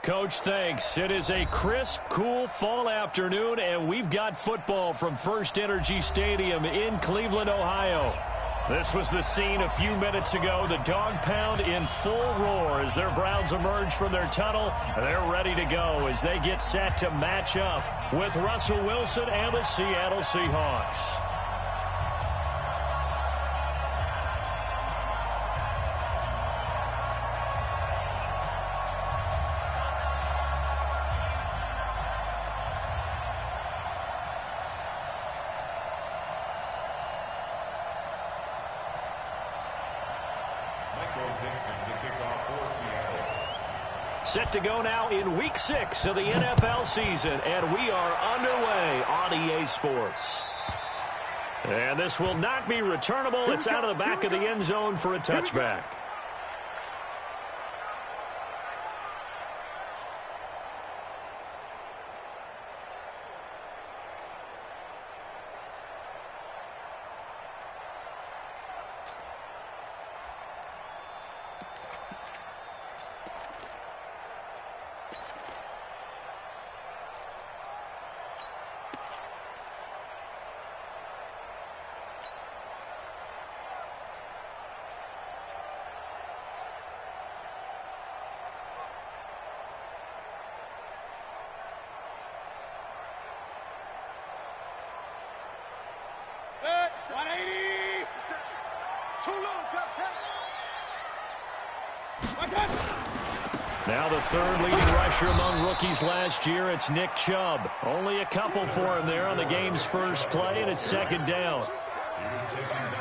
Coach, thanks. It is a crisp, cool fall afternoon, and we've got football from First Energy Stadium in Cleveland, Ohio. This was the scene a few minutes ago. The dog pound in full roar as their Browns emerge from their tunnel. They're ready to go as they get set to match up with Russell Wilson and the Seattle Seahawks. Set to go now in Week 6 of the NFL season, and we are underway on EA Sports. And this will not be returnable. It's out of the back of the end zone for a touchback. Now the third leading rusher among rookies last year, it's Nick Chubb. Only a couple for him there on the game's first play, and it's second down.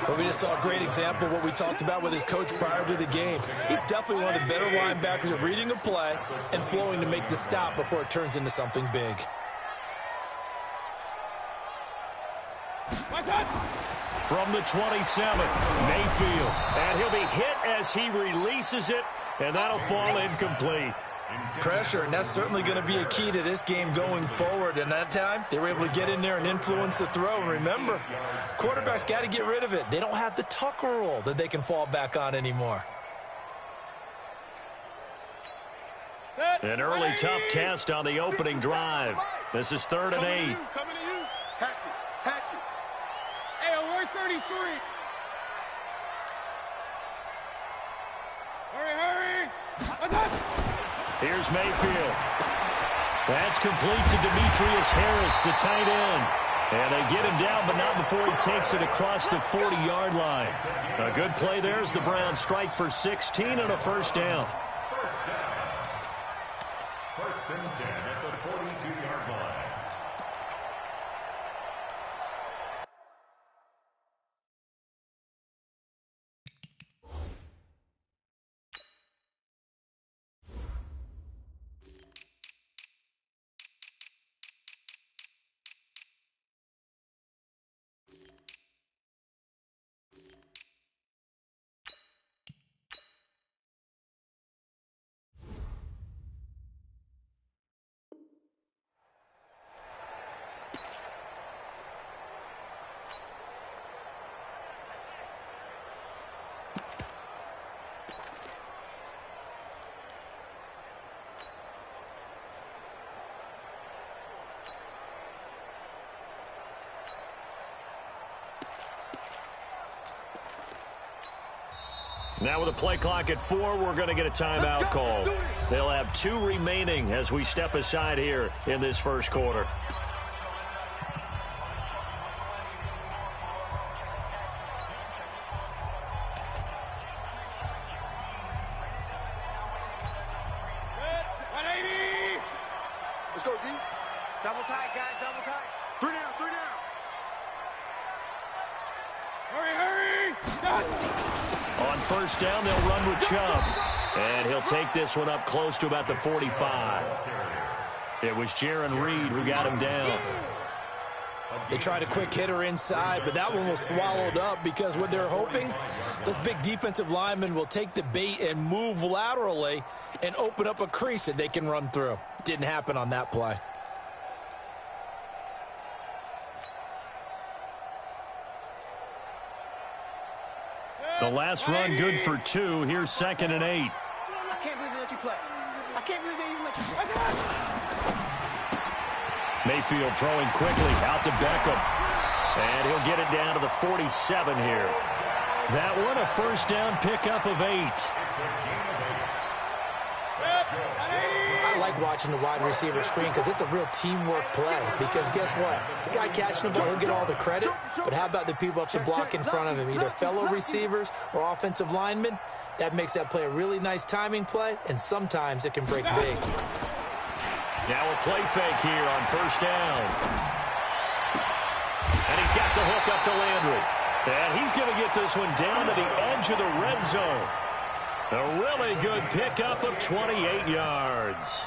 But we just saw a great example of what we talked about with his coach prior to the game. He's definitely one of the better linebackers at reading a play and flowing to make the stop before it turns into something big. From the 27, Mayfield. And he'll be hit as he releases it, and that'll fall incomplete. Pressure, and that's certainly going to be a key to this game going forward. And that time, they were able to get in there and influence the throw. And remember, quarterbacks got to get rid of it. They don't have the Tucker rule that they can fall back on anymore. An early tough test on the opening drive. This is 3rd and 8. Coming to you. Hatchet. Hey, we're 33. Hurry. Here's Mayfield. That's complete to Demetrius Harris, the tight end. And they get him down, but not before he takes it across the 40-yard line. A good play there as the Browns strike for 16 and a first down. First and 10 at the 42-yard line. Now with a play clock at 4, we're going to get a timeout call. They'll have 2 remaining as we step aside here in this first quarter. Let's go, D. Double tight, guys, double tight. 3 down. Hurry. On first down, they'll run with Chubb. And he'll take this one up close to about the 45. It was Jaron Reed who got him down. They tried a quick hitter inside, but that one was swallowed up because what they're hoping, those big defensive linemen will take the bait and move laterally and open up a crease that they can run through. Didn't happen on that play. The last run good for 2. Here's 2nd and 8. I can't believe they let you play. I can't believe they even let you. Mayfield throwing quickly out to Beckham. And he'll get it down to the 47 here. That one, a first down pickup of 8. I like watching the wide receiver screen because it's a real teamwork play. Because guess what? The guy catching the ball, he'll get all the credit. But how about the people up to block in front of him, either fellow receivers or offensive linemen? That makes that play a really nice timing play, and sometimes it can break big. Now a play fake here on first down. And he's got the hook up to Landry. And he's going to get this one down to the edge of the red zone. A really good pickup of 28 yards.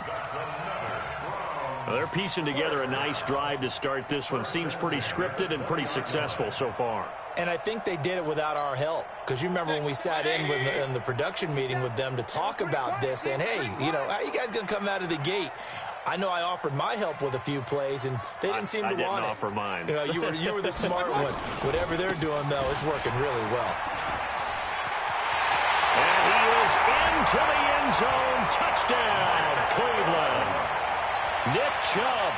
Well, they're piecing together a nice drive to start this one. Seems pretty scripted and pretty successful so far. And I think they did it without our help. Because you remember when we sat in the production meeting with them to talk about this. And, hey, you know, how are you guys going to come out of the gate? I know I offered my help with a few plays, and they didn't seem to want it. I didn't offer mine. You know, you were the smart one. Whatever they're doing, though, it's working really well. And he is into the end zone. Touchdown, Cleveland. Nick Chubb,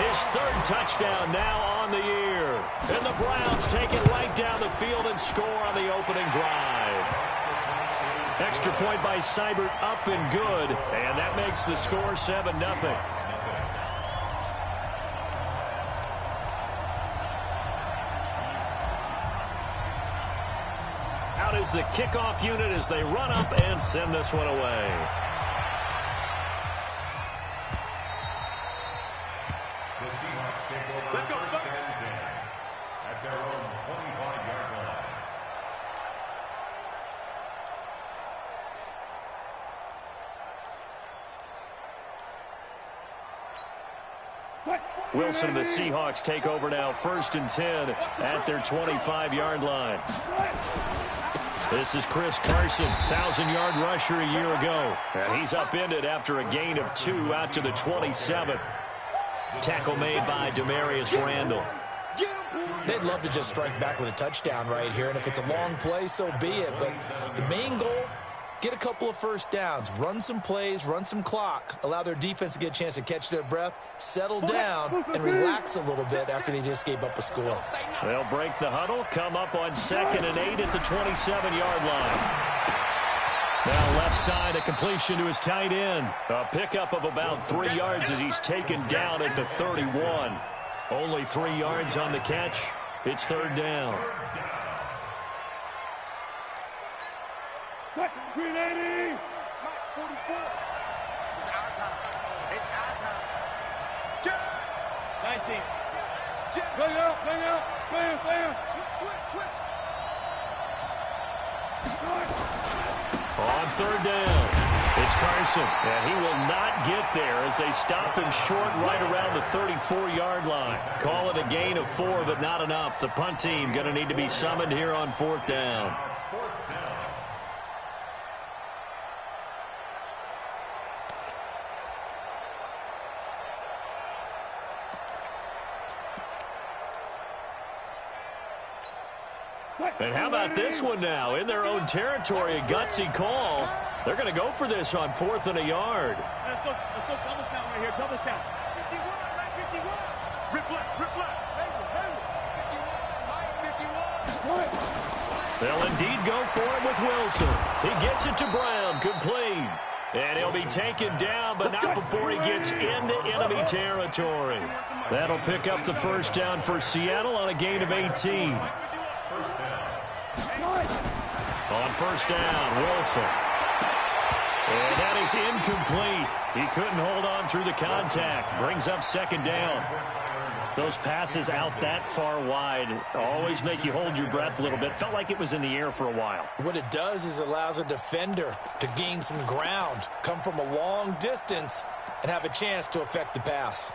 his 3rd touchdown now on the year. And the Browns take it right down the field and score on the opening drive. Extra point by Seibert, up and good. And that makes the score 7-0. Out is the kickoff unit as they run up and send this one away. The Seahawks take over first and 10 at their own 25-yard line. Wilson and the Seahawks take over now, 1st and 10 at their 25-yard line. This is Chris Carson, 1,000-yard rusher a year ago. And he's upended after a gain of 2 out to the 27. Tackle made by Demarius Randall. They'd love to just strike back with a touchdown right here, and if it's a long play, so be it. But the main goal, get a couple of first downs, run some plays, run some clock, allow their defense to get a chance to catch their breath, settle down, and relax a little bit after they just gave up a score. They'll break the huddle, come up on 2nd and 8 at the 27-yard line. Now left side, a completion to his tight end. A pickup of about 3 yards as he's taken down at the 31. Only 3 yards on the catch. It's 3rd down. Green 80. Mike, 44. It's our time. It's our time. 19. Bring out. Clear. Switch. On 3rd down, it's Carson, and he will not get there as they stop him short right around the 34-yard line. Call it a gain of 4, but not enough. The punt team going to need to be summoned here on 4th down. And how about this one now? In their own territory, a gutsy call. They're going to go for this on 4th and a yard. Let's go double count right here. Double count. 51, right? 51. Rip left. 51. They'll indeed go for it with Wilson. He gets it to Brown. Complete. And he'll be taken down, but not before he gets into enemy territory. That'll pick up the first down for Seattle on a gain of 18. On first down, Wilson. And that is incomplete. He couldn't hold on through the contact. Brings up 2nd down. Those passes out that far wide always make you hold your breath a little bit. Felt like it was in the air for a while. What it does is allows a defender to gain some ground, come from a long distance, and have a chance to affect the pass.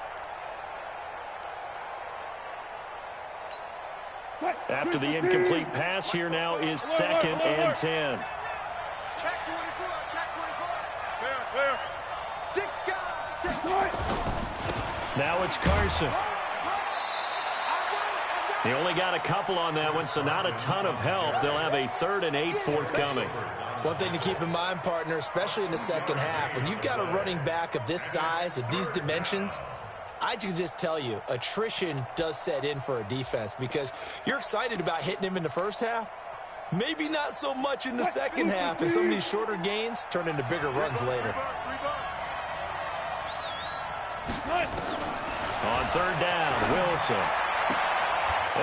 After the incomplete pass, here now is 2nd and 10. Check 24. Clear. Stick down. Check point. Now it's Carson. He only got a couple on that one, so not a ton of help. They'll have a 3rd and 8 forthcoming. One thing to keep in mind, partner, especially in the second half, when you've got a running back of this size, of these dimensions, I can just tell you, attrition does set in for a defense because you're excited about hitting him in the first half. Maybe not so much in the second half, and some of these shorter gains turn into bigger runs later. On third down, Wilson.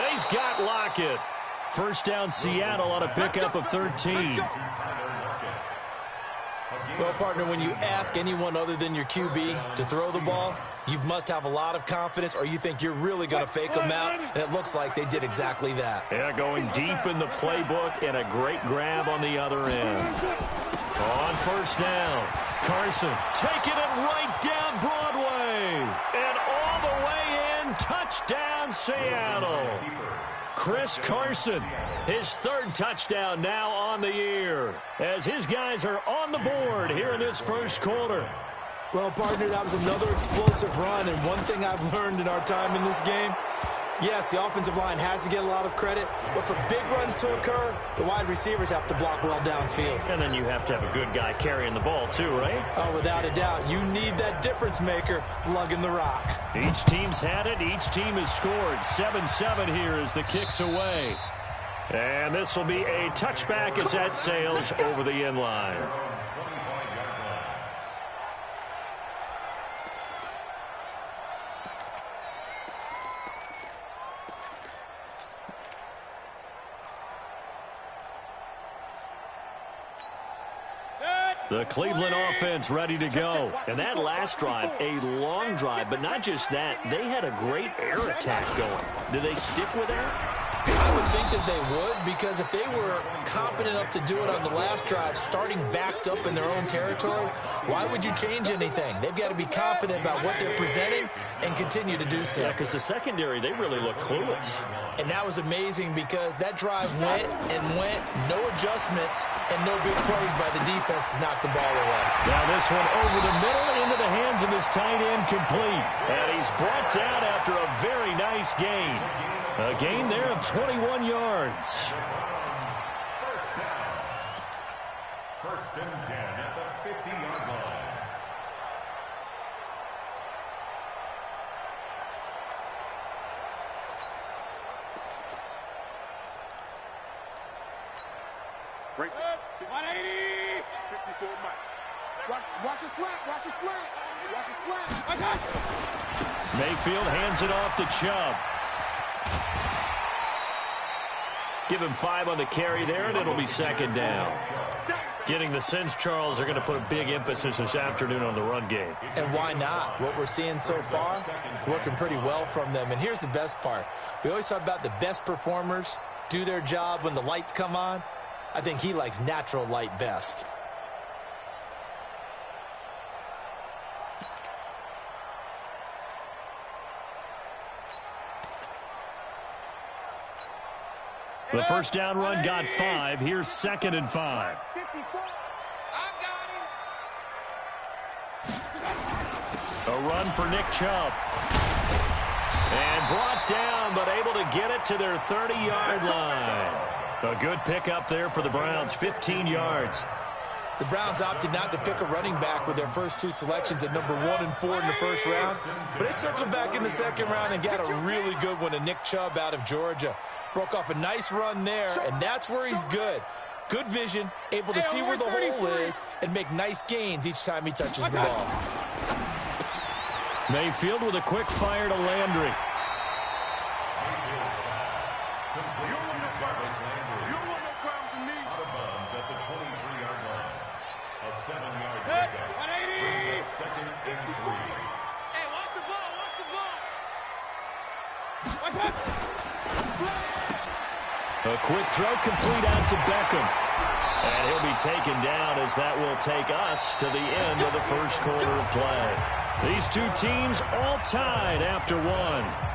He's got Lockett. First down, Seattle on a pickup of 13. Well, partner, when you ask anyone other than your QB to throw the ball, you must have a lot of confidence, or you think you're really going to fake them out, and it looks like they did exactly that. Yeah, going deep in the playbook, and a great grab on the other end. On first down, Carson taking it right down Broadway, and all the way in, touchdown Seattle. Chris Carson, his third touchdown now on the year, as his guys are on the board here in this first quarter. Well, partner, that was another explosive run, and one thing I've learned in our time in this game, yes, the offensive line has to get a lot of credit, but for big runs to occur, the wide receivers have to block well downfield. And then you have to have a good guy carrying the ball too, right? Oh, without a doubt. You need that difference maker lugging the rock. Each team's had it. Each team has scored. 7-7 here as the kick's away. And this will be a touchback as that sails over the end line. The Cleveland offense ready to go. And that last drive, a long drive, but not just that. They had a great air attack going. Do they stick with that? I would think that they would, because if they were competent enough to do it on the last drive, starting backed up in their own territory, why would you change anything? They've got to be confident about what they're presenting and continue to do so. Yeah, because the secondary, they really look clueless. And that was amazing because that drive went and went, no adjustments, and no big plays by the defense to knock the ball away. Now this one over the middle into the hands of his tight end, complete. And he's brought down after a very nice gain. A gain there of 21 yards. First down. First and 10 at the 50-yard line. Break. 180. 54 Mike. Watch a slant. Watch a slant. Watch a slant. Mayfield hands it off to Chubb. Give him 5 on the carry there, and it'll be second down. Getting the sense, Charles, are going to put a big emphasis this afternoon on the run game. And why not? What we're seeing so far is working pretty well from them. And here's the best part. We always talk about the best performers do their job when the lights come on. I think he likes natural light best. The first down run got 5. Here's second and 5. 54. I got A run for Nick Chubb. And brought down, but able to get it to their 30-yard line. A good pickup there for the Browns, 15 yards. The Browns opted not to pick a running back with their first 2 selections at number 1 and 4 in the first round. But they circled back in the second round and got a really good one in Nick Chubb out of Georgia. Broke off a nice run there, and that's where he's good. Good vision, able to see where the hole is, and make nice gains each time he touches the ball. Mayfield with a quick fire to Landry. A quick throw complete out to Beckham. And he'll be taken down as that will take us to the end of the first quarter of play. These two teams all tied after one.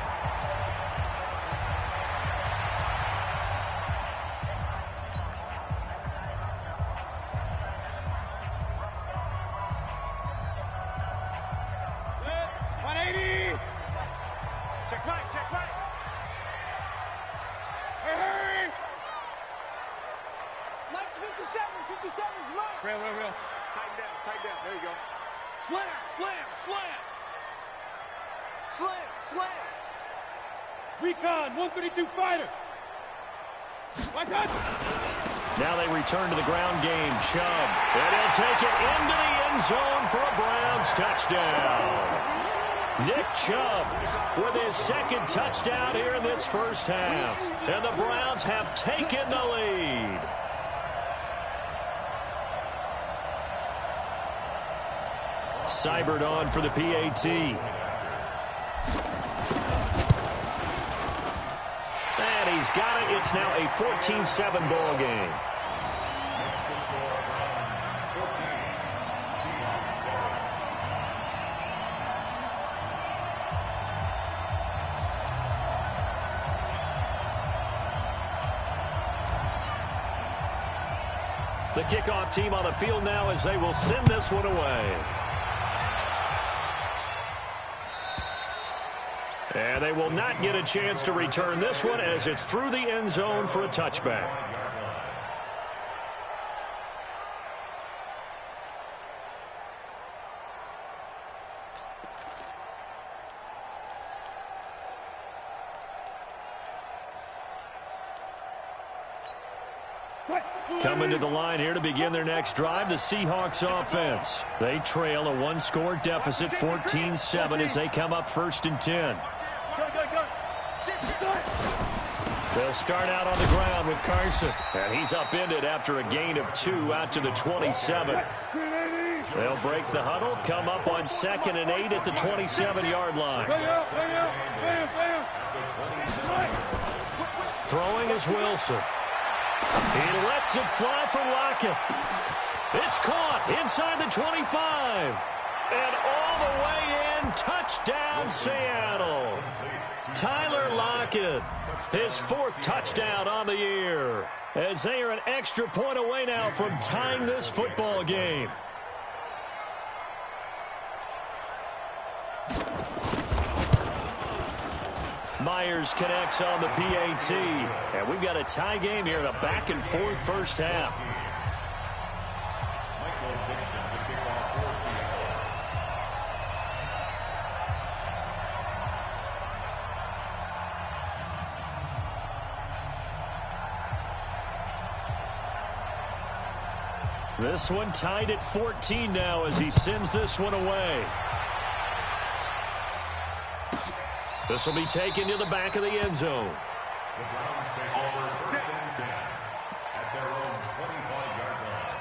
Mike's 57. 57's Mike. Real. Tighten down. There you go. Slam. Recon, 132 fighter. Watch out. Now they return to the ground game. Chubb. And he'll take it into the end zone for a Browns touchdown. Nick Chubb with his second touchdown here in this first half. And the Browns have taken the lead. Seibert on for the PAT. And he's got it. It's now a 14-7 ball game. The kickoff team on the field now as they will send this one away. And they will not get a chance to return this one as it's through the end zone for a touchback. Coming to the line here to begin their next drive, the Seahawks offense. They trail a one-score deficit, 14-7, as they come up 1st and 10. They'll start out on the ground with Carson. And he's upended after a gain of 2 out to the 27. They'll break the huddle, come up on 2nd and 8 at the 27-yard line. Throwing is Wilson. He lets it fly for Lockett. It's caught inside the 25. And all the way in, touchdown Seattle. Tyler Lockett, his 4th touchdown on the year, as they are an extra point away now from tying this football game. Myers connects on the PAT. And we've got a tie game here in a back-and-forth first half. This one tied at 14 now as he sends this one away. This will be taken to the back of the end zone. The Browns take over 1st and 10 at their own 25-yard line.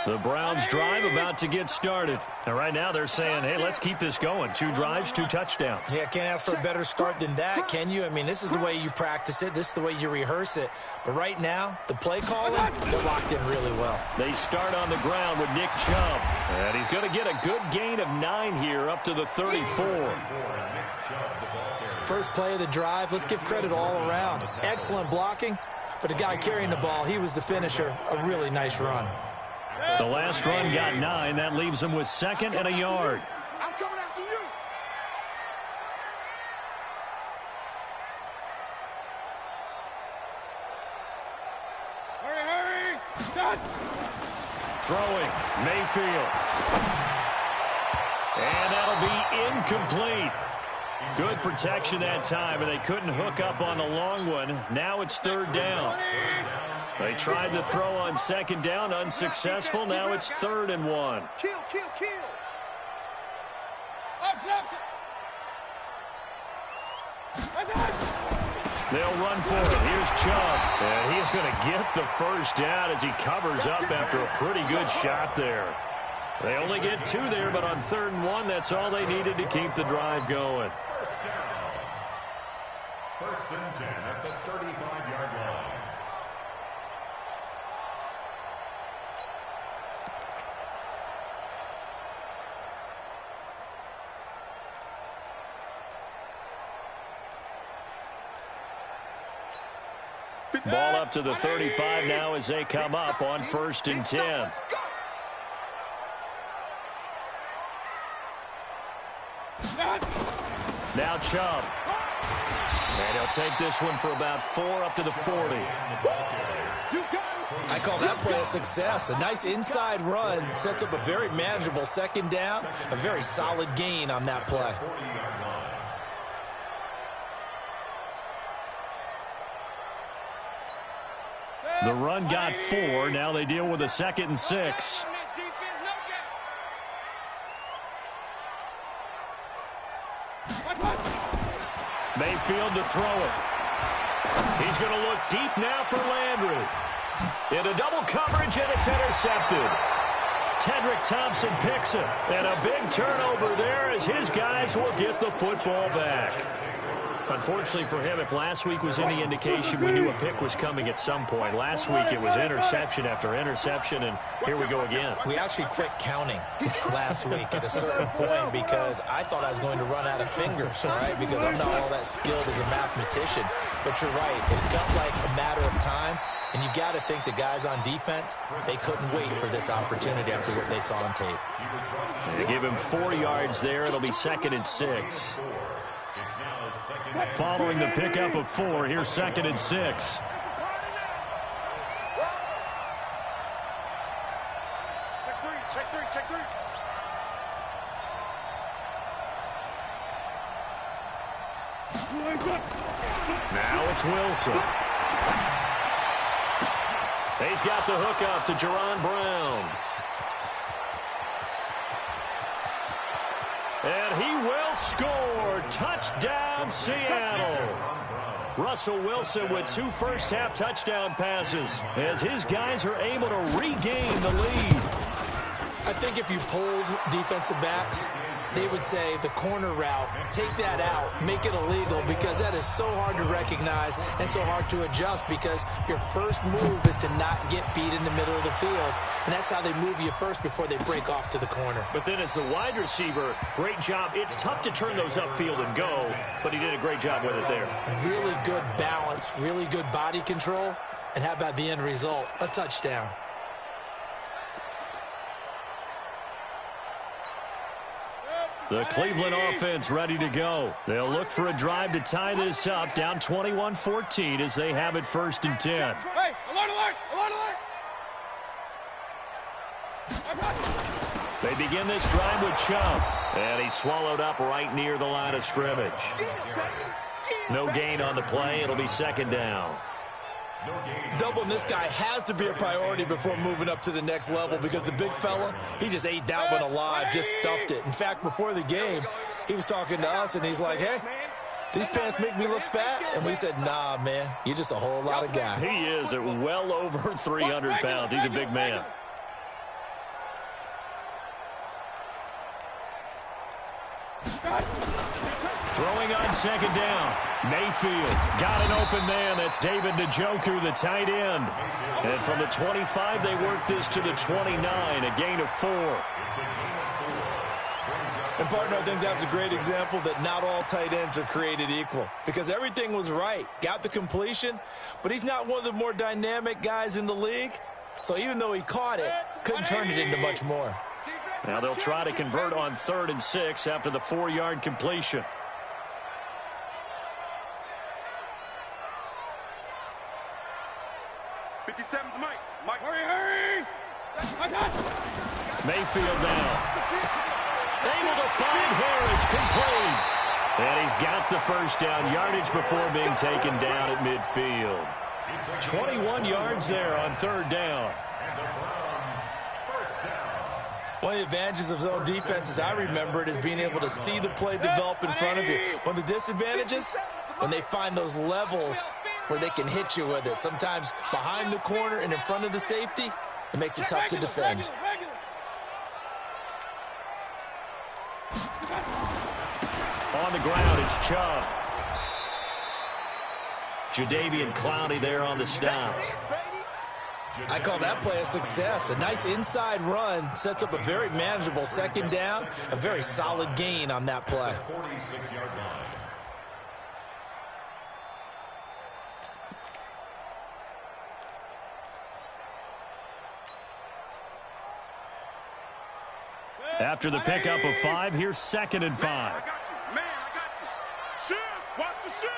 The Browns drive about to get started. And right now they're saying, hey, let's keep this going. 2 drives, 2 touchdowns. Yeah, can't ask for a better start than that, can you? I mean, this is the way you practice it. This is the way you rehearse it. But right now, the play calling, they're locked in really well. They start on the ground with Nick Chubb. And he's going to get a good gain of 9 here up to the 34. First play of the drive, let's give credit all around. Excellent blocking, but the guy carrying the ball, he was the finisher. A really nice run. The last run got 9. That leaves him with 2nd and a yard. I'm coming after you. Hurry. Stop. Throwing, Mayfield. And that'll be incomplete. Good protection that time, and they couldn't hook up on the long one. Now it's 3rd down. They tried to throw on 2nd down, unsuccessful. Now it's 3rd and 1. Kill. They'll run for it. Here's Chubb. And he is going to get the first down as he covers up after a pretty good shot there. They only get 2 there, but on 3rd and 1, that's all they needed to keep the drive going. 1st and 10 at the 35-yard line. Ball up to the 35 now as they come up on 1st and 10. Now Chubb. And he'll take this one for about 4 up to the 40. I call that play a success. A nice inside run sets up a very manageable second down, a very solid gain on that play. The run got 4. Now they deal with a 2nd and 6. Mayfield to throw it. He's going to look deep now for Landry. Into double coverage, and it's intercepted. Tedrick Thompson picks it. And a big turnover there as his guys will get the football back. Unfortunately for him, if last week was any indication, we knew a pick was coming at some point. Last week it was interception after interception, and here we go again. We actually quit counting last week at a certain point because I thought I was going to run out of fingers, all right, because I'm not all that skilled as a mathematician. But you're right. It felt like a matter of time, and you got to think the guys on defense, they couldn't wait for this opportunity after what they saw on tape. They give him 4 yards there. It'll be 2nd and 6. Following the pickup of 4, here's 2nd and 6. Check three. Now it's Wilson. He's got the hookup to Jerron Brown. And he will score. Touchdown, Seattle. Russell Wilson with 2 first-half touchdown passes as his guys are able to regain the lead. I think if you polled defensive backs, they would say the corner route, take that out, make it illegal, because that is so hard to recognize and so hard to adjust, because your first move is to not get beat in the middle of the field, and that's how they move you first before they break off to the corner. But then as the wide receiver, great job. It's tough to turn those upfield and go, but he did a great job with it there. Really good balance, really good body control, and how about the end result? A touchdown. The Cleveland offense ready to go. They'll look for a drive to tie this up, down 21-14 as they have it 1st and 10. Hey, alert! They begin this drive with Chubb, and he's swallowed up right near the line of scrimmage. No gain on the play. It'll be 2nd down. Doubling this guy has to be a priority before moving up to the next level, because the big fella, he just ate that one alive, just stuffed it. In fact, before the game, he was talking to us, and he's like, hey, these pants make me look fat? And we said, nah, man, you're just a whole lot of guy. He is at well over 300 pounds. He's a big man. Throwing on 2nd down. Mayfield got an open man. That's David Njoku, the tight end. And from the 25, they work this to the 29, a gain of 4. And, partner, I think that's a great example that not all tight ends are created equal, because everything was right. Got the completion, but he's not one of the more dynamic guys in the league. So even though he caught it, couldn't turn it into much more. Now they'll try to convert on 3rd and 6 after the 4-yard completion. Hurry! Mayfield now. Able to find Harris, complete. And he's got the 1st down, yardage before being taken down at midfield. 21 yards there on 3rd down. One of the advantages of zone defense, as I remember it, is being able to see the play develop in front of you. One of the disadvantages, when they find those levels where they can hit you with it. Sometimes behind the corner and in front of the safety, it makes it tough to defend. On the ground, it's Chubb. Jadeveon Clowney there on the stop. I call that play a success. A nice inside run sets up a very manageable 2nd down, a very solid gain on that play. 46-yard line. After the pickup of 5, here's 2nd and 5. I got you. Man, I got you. Shiv, watch the shiv.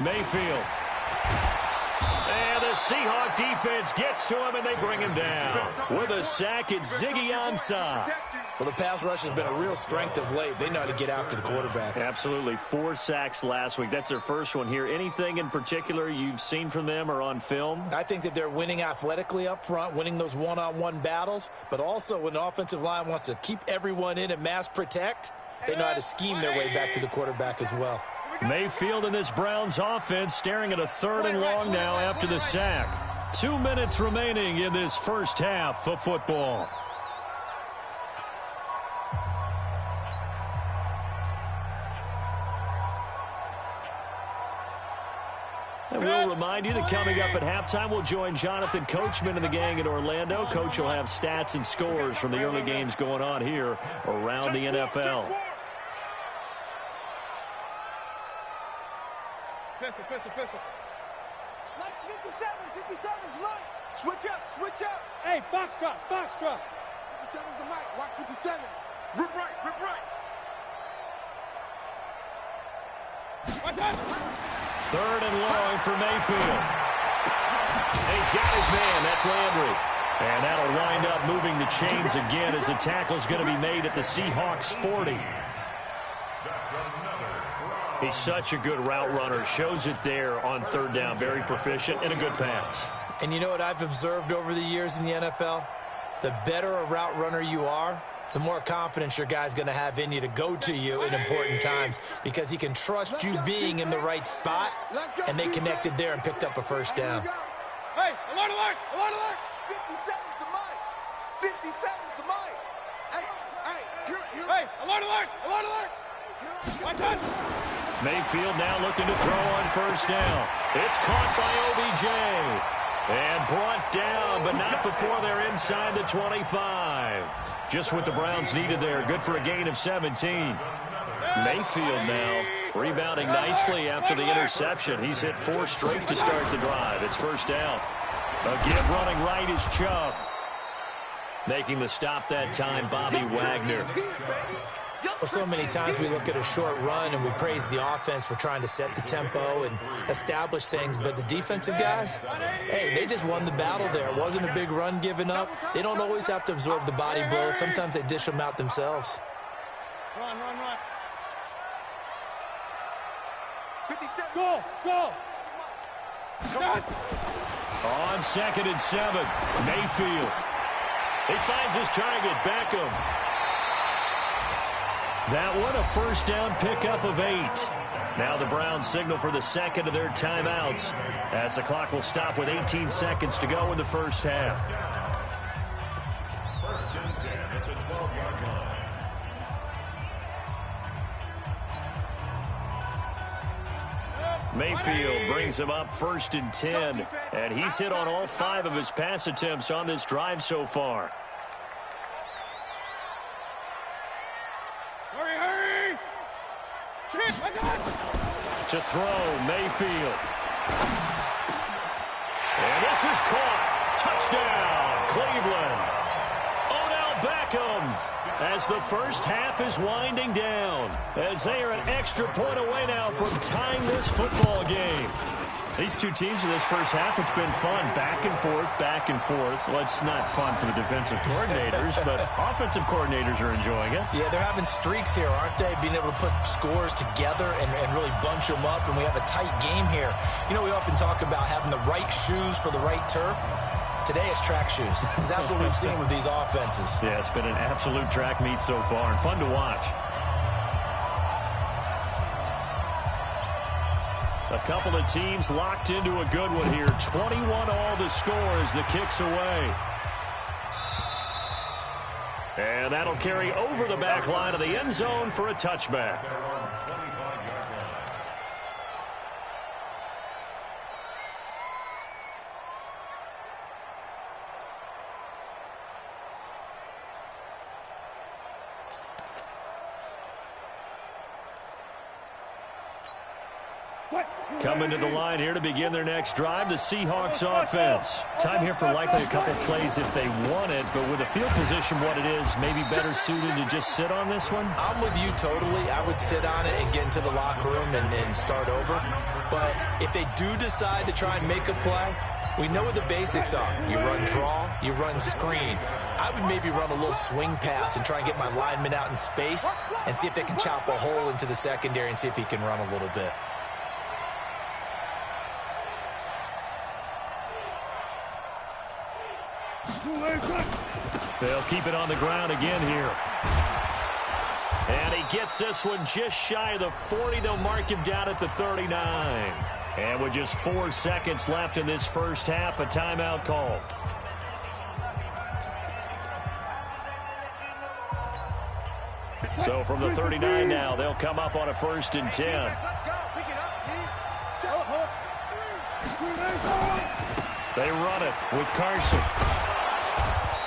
Mayfield. And the Seahawk defense gets to him, and they bring him down. With a sack, it's Ziggy Ansah. Well, the pass rush has been a real strength of late. They know how to get after the quarterback. Absolutely. 4 sacks last week. That's their first one here. Anything in particular you've seen from them or on film? I think that they're winning athletically up front, winning those one-on-one battles, but also when the offensive line wants to keep everyone in and mass protect, they know how to scheme their way back to the quarterback as well. Mayfield in this Browns offense staring at a 3rd and long now after the sack. 2 minutes remaining in this first half of football. And we'll remind you that coming up at halftime, we'll join Jonathan Coachman and the gang in Orlando. Coach will have stats and scores from the early games going on here around the NFL. Pistol. Lights 57's light. Switch up. Hey, box drop. 57's the light. Watch 57. Rip right. Watch out. 3rd and long for Mayfield. And he's got his man. That's Landry. And that'll wind up moving the chains again as the tackle's going to be made at the Seahawks 40. He's such a good route runner. Shows it there on 3rd down. Very proficient and a good pass. And you know what I've observed over the years in the NFL? The better a route runner you are, the more confidence your guy's going to have in you to go to you in important times because he can trust you being in the right spot, and they connected there and picked up a 1st down. Hey, alert. 57's the mic. 57's the mic. Hey, alert. Watch out. Mayfield now looking to throw on 1st down. It's caught by OBJ. And brought down, but not before they're inside the 25. Just what the Browns needed there. Good for a gain of 17. Mayfield now rebounding nicely after the interception. He's hit 4 straight to start the drive. It's 1st down. Again, running right is Chubb. Making the stop that time, Bobby Wagner. Well, so many times we look at a short run and we praise the offense for trying to set the tempo and establish things, but the defensive guys, hey, they just won the battle there. It wasn't a big run given up. They don't always have to absorb the body blows. Sometimes they dish them out themselves. Run. 57. Go. On 2nd and 7, Mayfield. He finds his target, Beckham. That one, a 1st down pickup of 8. Now the Browns signal for the 2nd of their timeouts as the clock will stop with 18 seconds to go in the first half. 1st and 10 at the 12-yard line. Mayfield brings him up 1st and 10, and he's hit on all 5 of his pass attempts on this drive so far. Hurry. To throw, Mayfield. And this is caught. Touchdown, Cleveland. Odell Beckham as the first half is winding down, as they are an extra point away now from tying this football game. These two teams in this first half, it's been fun. Back and forth. Well, it's not fun for the defensive coordinators, but offensive coordinators are enjoying it. Yeah, they're having streaks here, aren't they? Being able to put scores together and really bunch them up, and we have a tight game here. You know, we often talk about having the right shoes for the right turf. Today it's track shoes. That's what we've seen with these offenses. Yeah, it's been an absolute track meet so far, and fun to watch. A couple of teams locked into a good one here. 21 all the score as the kick's away. And that'll carry over the back line of the end zone for a touchback. Coming to the line here to begin their next drive, the Seahawks offense. Time here for likely a couple plays if they want it, but with the field position what it is, maybe better suited to just sit on this one? I'm with you totally. I would sit on it and get into the locker room and start over. But if they do decide to try and make a play, we know what the basics are. You run draw, you run screen. I would maybe run a little swing pass and try and get my lineman out in space and see if they can chop a hole into the secondary and see if he can run a little bit. They'll keep it on the ground again here. And he gets this one just shy of the 40. They'll mark him down at the 39. And with just 4 seconds left in this first half, a timeout call. So from the 39 now, they'll come up on a 1st and 10. They run it with Carson.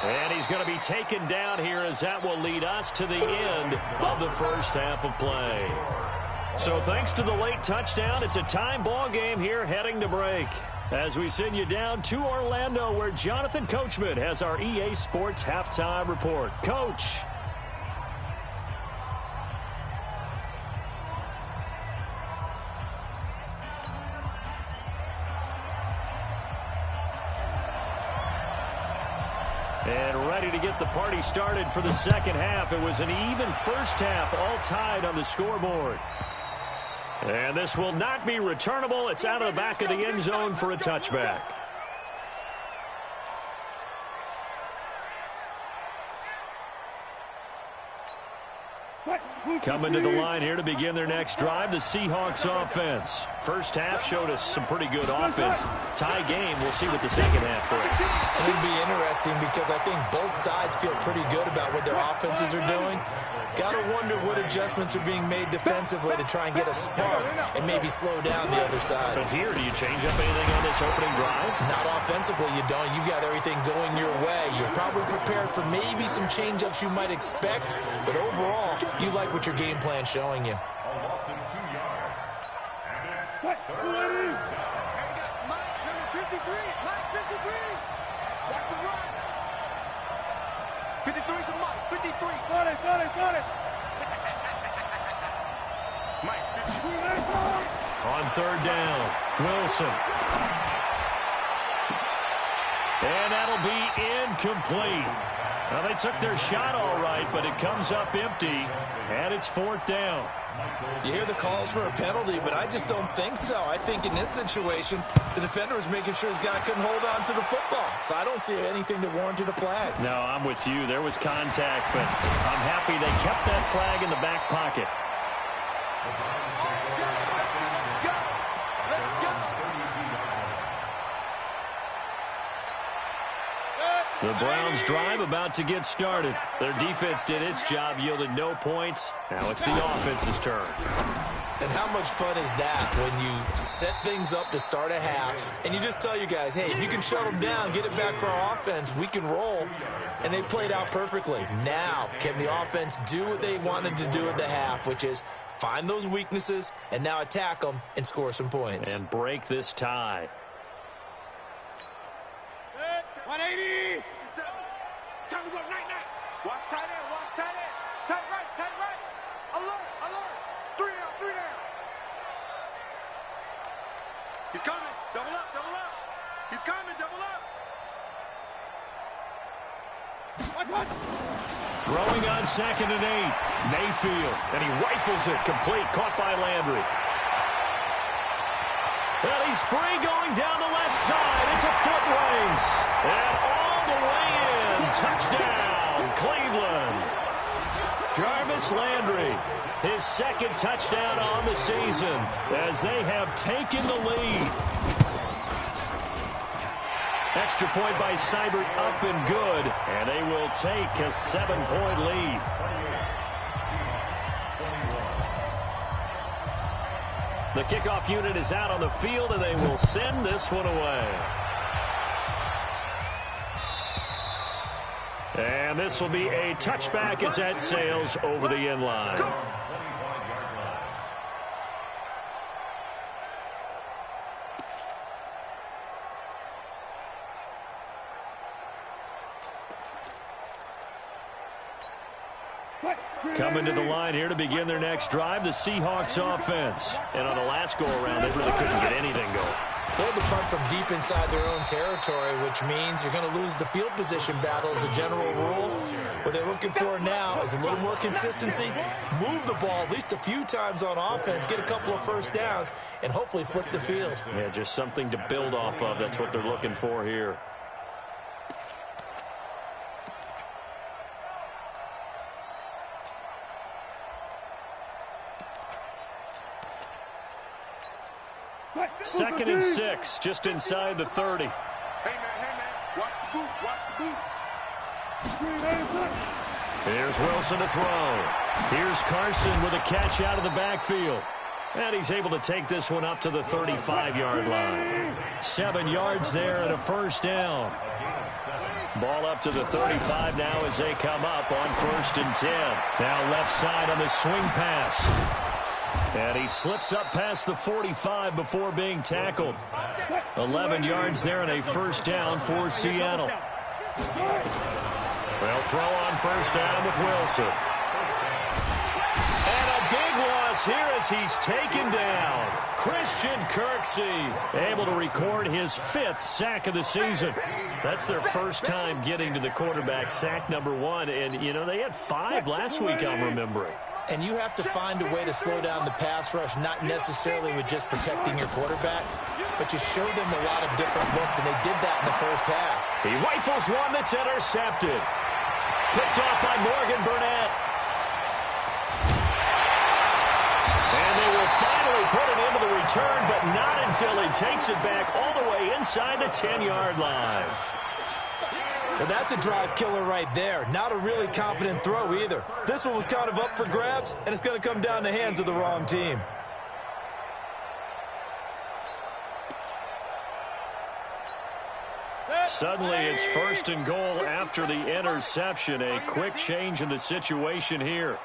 And he's going to be taken down here as that will lead us to the end of the first half of play. So thanks to the late touchdown, it's a time ball game here heading to break. As we send you down to Orlando where Jonathan Coachman has our EA Sports halftime report. Coach. And ready to get the party started for the second half. It was an even first half, all tied on the scoreboard. And this will not be returnable. It's out of the back of the end zone for a touchback. Coming to the line here to begin their next drive, the Seahawks offense. First half showed us some pretty good offense. Tie game, we'll see what the second half brings. It'll be interesting because I think both sides feel pretty good about what their offenses are doing. Got to wonder what adjustments are being made defensively to try and get a spark and maybe slow down the other side. But here, do you change up anything on this opening drive? Not offensively, you don't. You got everything going your way. You're probably prepared for maybe some change-ups you might expect, but overall, you like what your game plan's showing you. A loss of 2 yards. And it's Mike, number 53. Mike, 53. Watch the run. 53 to Mike. 53. Got it. Mike, 53. On third down, Wilson. And that'll be incomplete. Now, they took their shot all right, but it comes up empty, and it's 4th down. You hear the calls for a penalty, but I just don't think so. I think in this situation, the defender was making sure his guy couldn't hold on to the football. So I don't see anything to warrant the flag. No, I'm with you. There was contact, but I'm happy they kept that flag in the back pocket. The Browns drive about to get started. Their defense did its job, yielded no points. Now it's the offense's turn. And how much fun is that when you set things up to start a half and you just tell your guys, hey, if you can shut them down, get it back for our offense, we can roll. And they played out perfectly. Now, can the offense do what they wanted to do at the half, which is find those weaknesses and now attack them and score some points. And break this tie. 180. Time to go, night. Watch tight end. Tight right. Alert. 3 down. He's coming. Double up. He's coming. Double up. What? Throwing on 2nd and 8. Mayfield. And he rifles it complete. Caught by Landry. Well, he's free going down the left side. It's a foot race. And all the way in. Touchdown, Cleveland. Jarvis Landry, his 2nd touchdown on the season as they have taken the lead. Extra point by Seibert up and good. And they will take a 7-point lead. The kickoff unit is out on the field, and they will send this one away. And this will be a touchback as that sails over the end line. Coming to the line here to begin their next drive, the Seahawks offense. And on the last go-around, they really couldn't get anything going. They had to punt from deep inside their own territory, which means you're going to lose the field position battle as a general rule. What they're looking for now is a little more consistency, move the ball at least a few times on offense, get a couple of first downs, and hopefully flip the field. Yeah, just something to build off of. That's what they're looking for here. Second and 6, just inside the 30. Hey, man, watch the boot, watch the boot. Here's Wilson to throw. Here's Carson with a catch out of the backfield. And he's able to take this one up to the 35-yard line. 7 yards there and a first down. Ball up to the 35 now as they come up on 1st and 10. Now left side on the swing pass. And he slips up past the 45 before being tackled. 11 yards there and a first down for Seattle. They'll throw on first down with Wilson. And a big loss here as he's taken down. Christian Kirksey able to record his 5th sack of the season. That's their first time getting to the quarterback, sack number 1. And, you know, they had 5 last week, I'm remembering. And you have to find a way to slow down the pass rush, not necessarily with just protecting your quarterback, but you show them a lot of different looks, and they did that in the first half. He rifles one that's intercepted. Picked off by Morgan Burnett. And they will finally put it into the return, but not until he takes it back all the way inside the 10-yard line. Well, that's a drive killer right there. Not a really confident throw either. This one was kind of up for grabs, and it's going to come down the hands of the wrong team. Suddenly, it's 1st and goal after the interception. A quick change in the situation here.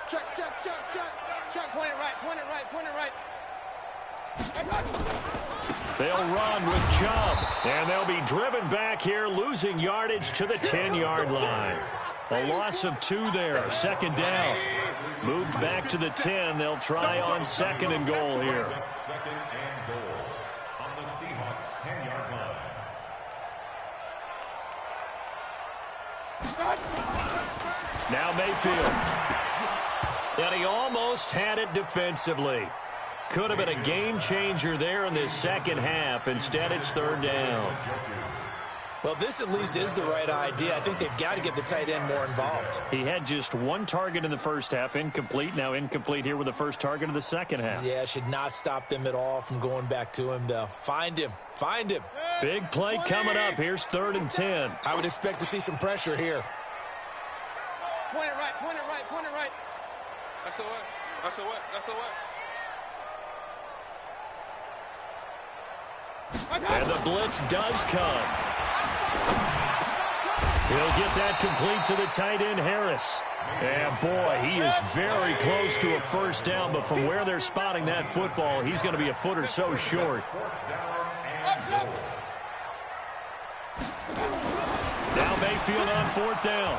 Check. Point it right. They'll run with Chubb, and they'll be driven back here, losing yardage to the 10-yard line. A loss of 2 there, 2nd down. Moved back to the 10. They'll try on 2nd and goal here. 2nd and goal on the Seahawks 10-yard line. Now Mayfield. And he almost had it defensively. Could have been a game changer there in this second half. Instead, it's 3rd down. Well, this at least is the right idea. I think they've got to get the tight end more involved. He had just 1 target in the first half, incomplete. Now incomplete here with the first target of the second half. Yeah, should not stop them at all from going back to him, though. Find him. Big play coming up. Here's 3rd and 10. I would expect to see some pressure here. Point it right. SOS. And the blitz does come. He'll get that complete to the tight end, Harris. And, boy, he is very close to a first down, but from where they're spotting that football, he's going to be a foot or so short. Now Mayfield on 4th down.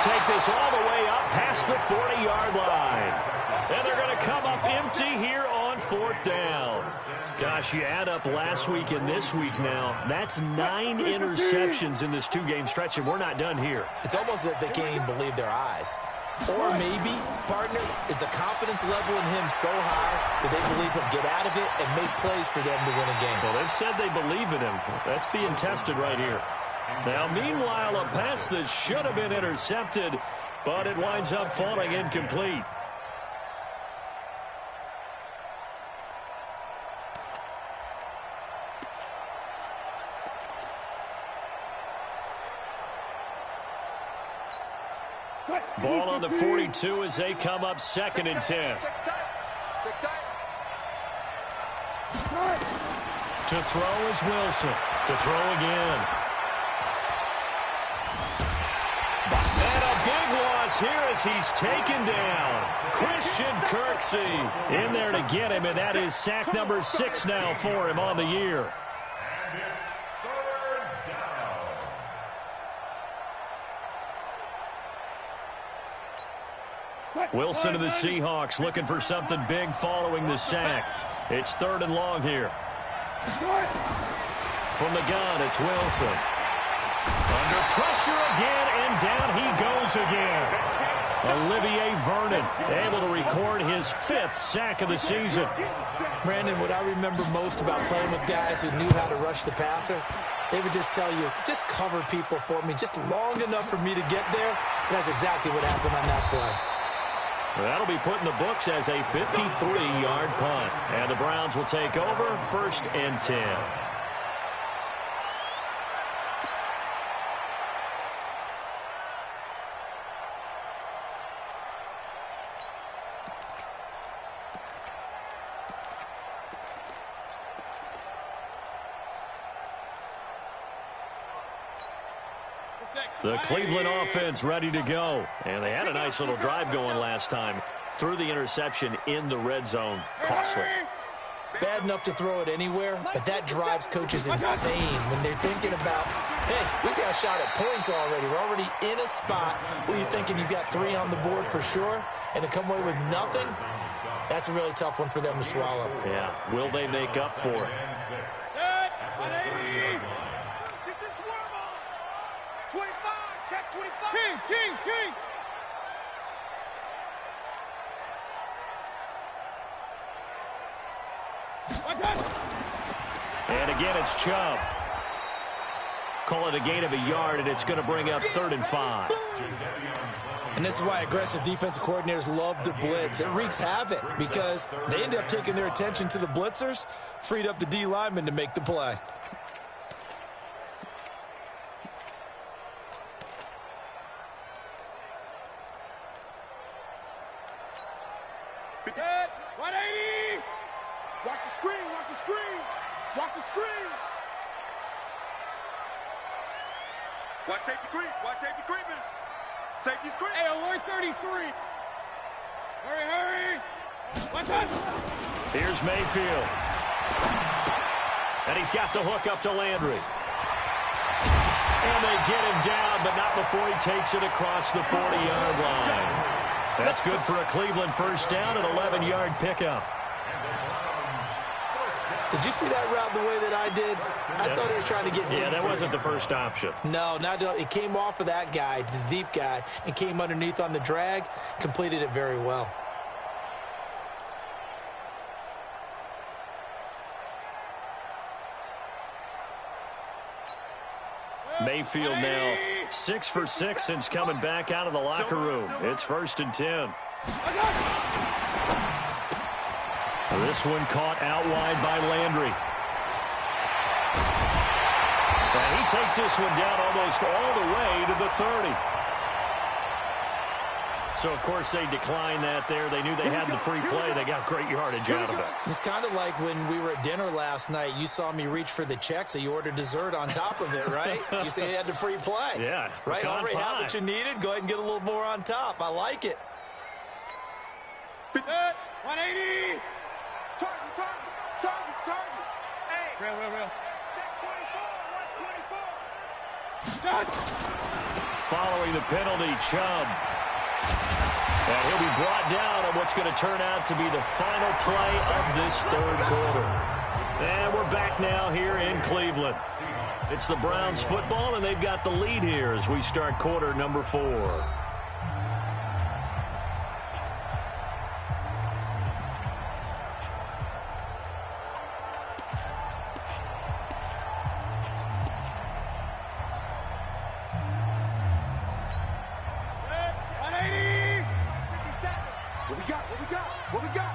Take this all the way up past the 40-yard line. And they're going to come up empty here on 4th down. Gosh, you add up last week and this week now. That's 9 interceptions in this 2-game stretch, and we're not done here. It's almost as if they can't even believe their eyes. Or maybe, partner, is the confidence level in him so high that they believe he'll get out of it and make plays for them to win a game. Well, they've said they believe in him. That's being tested right here. Now, meanwhile, a pass that should have been intercepted, but it winds up falling incomplete. Ball on the 42 as they come up 2nd and 10. To throw is Wilson. To throw again. is here as he's taken down. Christian Kirksey in there to get him, and that is sack number 6 now for him on the year. And it's third down. Wilson of the Seahawks looking for something big following the sack. It's 3rd and long here. From the gun, it's Wilson. Under pressure again, and down he goes again. Olivier Vernon able to record his 5th sack of the season. Brandon, what I remember most about playing with guys who knew how to rush the passer, they would just tell you, just cover people for me, just long enough for me to get there. And that's exactly what happened on that play. That'll be put in the books as a 53-yard punt. And the Browns will take over 1st and 10. The Cleveland offense ready to go. And they had a nice little drive going last time. Threw the interception in the red zone. Costly. Bad enough to throw it anywhere, but that drives coaches insane when they're thinking about, hey, we got a shot at points already. We're already in a spot where you're thinking you got 3 on the board for sure, and to come away with nothing, that's a really tough one for them to swallow. Yeah. Will they make up for it? Set. 180. Get your swerve on. 25. Check 25. King. And again, it's Chubb. Call it a gain of a yard, and it's going to bring up 3rd and 5. And this is why aggressive defensive coordinators love to blitz. It wreaks havoc because they end up taking their attention to the blitzers, freed up the D lineman to make the play. Set. 180. Watch the screen. Watch the screen. Watch the screen. Watch safety creep. Watch safety creeping. Safety screen. Hey, alert 33. Hurry. Watch out. Here's Mayfield. And he's got the hook up to Landry. And they get him down, but not before he takes it across the 40-yard line. That's good for a Cleveland 1st down, an 11-yard pickup. Did you see that route the way that I did? I thought he was trying to get deep. Yeah, that wasn't the first option. No, it came off of that guy, the deep guy, and came underneath on the drag, completed it very well. Mayfield now 6 for 6 since coming back out of the locker room. It's 1st and 10. This one caught out wide by Landry. And he takes this one down almost all the way to the 30. So, of course, they declined that there. They knew they had the free play. They got great yardage out of it. It's kind of like when we were at dinner last night. You saw me reach for the check, so you ordered dessert on top of it, right? You say you had the free play. Yeah. Right? Already had what you needed. Go ahead and get a little more on top. I like it. Set. 180. Target. Hey. Real. Check 24. Watch 24. Set. Following the penalty, Chubb. And he'll be brought down on what's going to turn out to be the final play of this 3rd quarter. And we're back now here in Cleveland. It's the Browns football, and they've got the lead here as we start quarter number 4. What we got?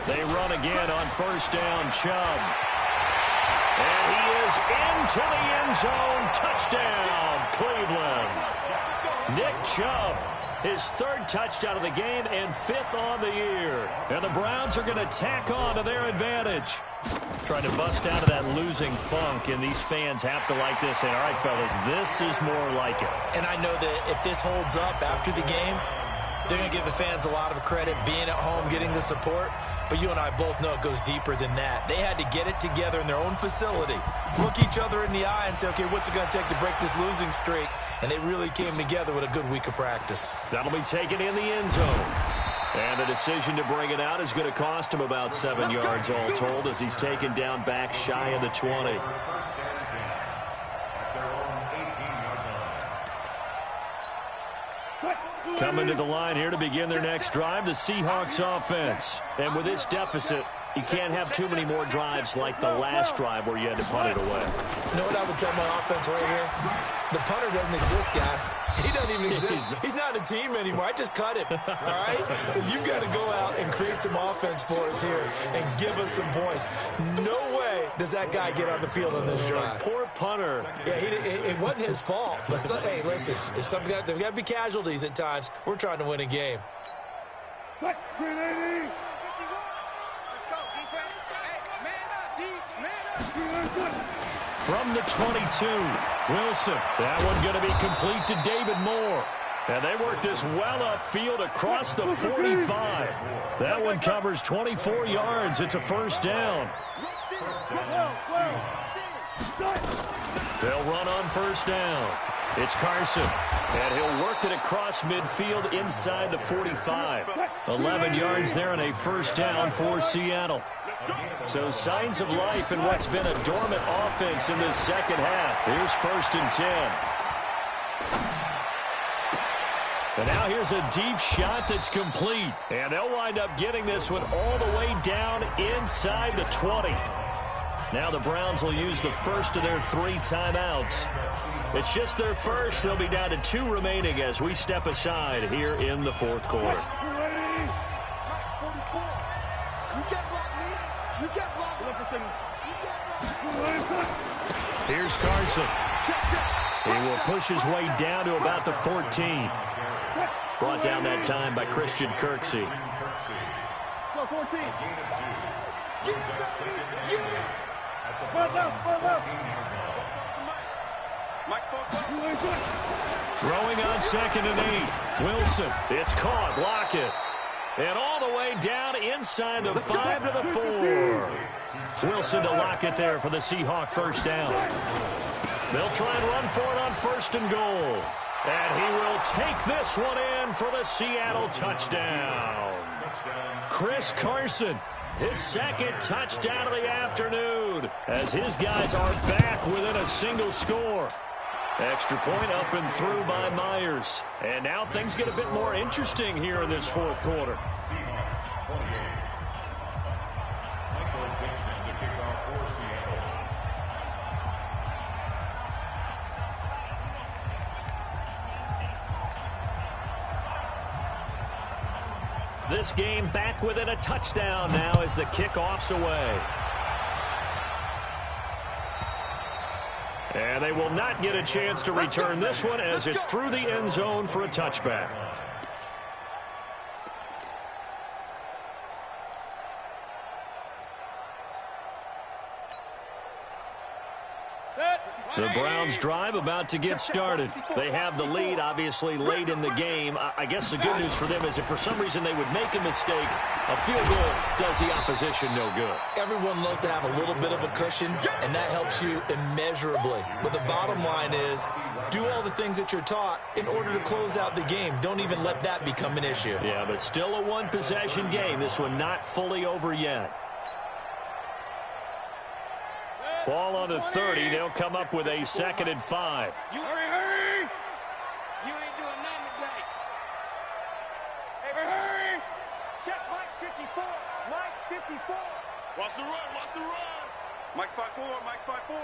They run again on 1st down, Chubb. And he is into the end zone. Touchdown, Cleveland. Nick Chubb his third touchdown of the game and fifth on the year. And the Browns are going to tack on to their advantage. Trying to bust out of that losing funk, and these fans have to like this. And all right, fellas, this is more like it. And I know that if this holds up after the game, they're going to give the fans a lot of credit being at home, getting the support. But you and I both know it goes deeper than that. They had to get it together in their own facility, look each other in the eye and say, okay, what's it going to take to break this losing streak? And they really came together with a good week of practice. That'll be taken in the end zone. And the decision to bring it out is going to cost him about 7 yards all told as he's taken down back shy of the 20. Coming to the line here to begin their next drive, the Seahawks offense. And with this deficit, you can't have too many more drives like the last drive where you had to punt it away. You know what I would tell my offense right here? The punter doesn't exist, guys. He doesn't even exist. He's not a team anymore. I just cut him, all right? So you've got to go out and create some offense for us here and give us some points. No way does that guy get on the field on this drive. Poor punter. Yeah, it wasn't his fault. But, hey, listen, there's got to be casualties at times. We're trying to win a game. From the 22, Wilson. That one going to be complete to David Moore. And they work this well upfield across the 45. That one covers 24 yards. It's a first down. They'll run on first down. It's Carson. And he'll work it across midfield inside the 45. 11 yards there and a first down for Seattle. So signs of life in what's been a dormant offense in this second half. Here's first and 10. And now here's a deep shot that's complete. And they'll wind up getting this one all the way down inside the 20. Now the Browns will use the first of their 3 timeouts. It's just their first. They'll be down to 2 remaining as we step aside here in the fourth quarter. Here's Carson. He will push his way down to about the 14. Brought down that time by Christian Kirksey. Go 14. Throwing on second and 8. Wilson. It's caught. Lockett. And all the way down inside the 5 to the 4. Wilson to Lockett there for the Seahawk first down. They'll try and run for it on first and goal. And he will take this one in for the Seattle touchdown. Chris Carson, his second touchdown of the afternoon, as his guys are back within a single score. Extra point up and through by Myers. And now things get a bit more interesting here in this fourth quarter. This game back within a touchdown now as the kickoff's away. And they will not get a chance to return this one as it's through the end zone for a touchback. The Browns drive about to get started. They have the lead, obviously, late in the game. I guess the good news for them is if for some reason they would make a mistake, a field goal does the opposition no good. Everyone loves to have a little bit of a cushion, and that helps you immeasurably. But the bottom line is, do all the things that you're taught in order to close out the game. Don't even let that become an issue. Yeah, but still a one-possession game. This one not fully over yet. Ball on the 30. They'll come up with a second and 5. Hurry! You ain't doing nothing today. Hey, hurry! Check Mike 54. Mike 54. Watch the run. Watch the run. Mike's 5-4. Mike's 5-4.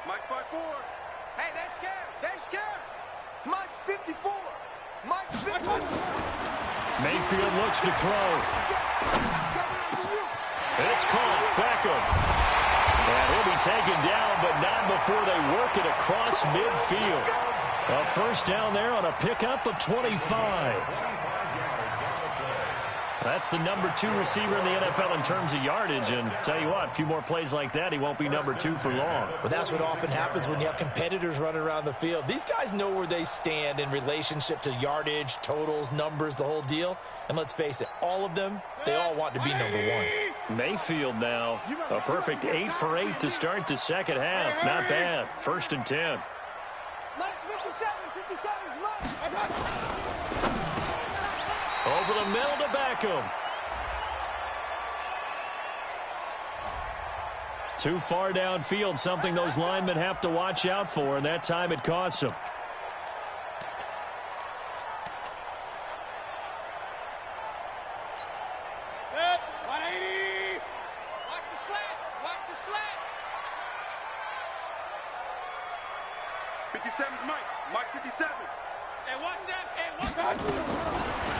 Mike's 5-4. Hey, they're scared. They're scared. Mike's 54. Mike's 54. Mayfield looks to throw. It's caught. Beckham. And he'll be taken down, but not before they work it across midfield. A first down there on a pickup of 25. That's the number 2 receiver in the NFL in terms of yardage. And tell you what, a few more plays like that, he won't be number 2 for long. But that's what often happens when you have competitors running around the field. These guys know where they stand in relationship to yardage, totals, numbers, the whole deal. And let's face it, all of them, they all want to be number 1. Mayfield now, a perfect 8 for 8 to start the second half. Not bad. 1st and 10. Minus 57. 57's mine. Over the middle to Beckham. Too far downfield, something those linemen have to watch out for, and that time it costs them. Good. 180. Watch the slats. Watch the slat. 57's Mike. Mike 57. Hey, watch that. Hey, watch that.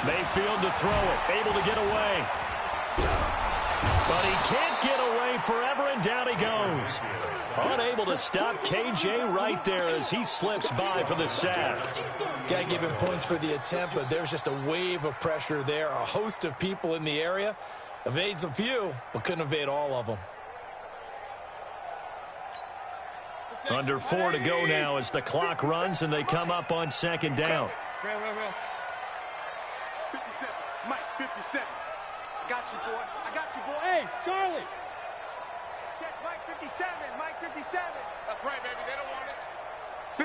Mayfield to throw it, able to get away. But he can't get away forever, and down he goes. Unable to stop KJ right there as he slips by for the sack. Got to give him points for the attempt, but there's just a wave of pressure there. A host of people in the area. Evades a few, but couldn't evade all of them. Under 4 to go now as the clock runs and they come up on 2nd down. 57. Mike 57. I got you, boy. I got you, boy. Hey, Charlie. Check Mike 57. Mike 57. That's right, baby. They don't want it.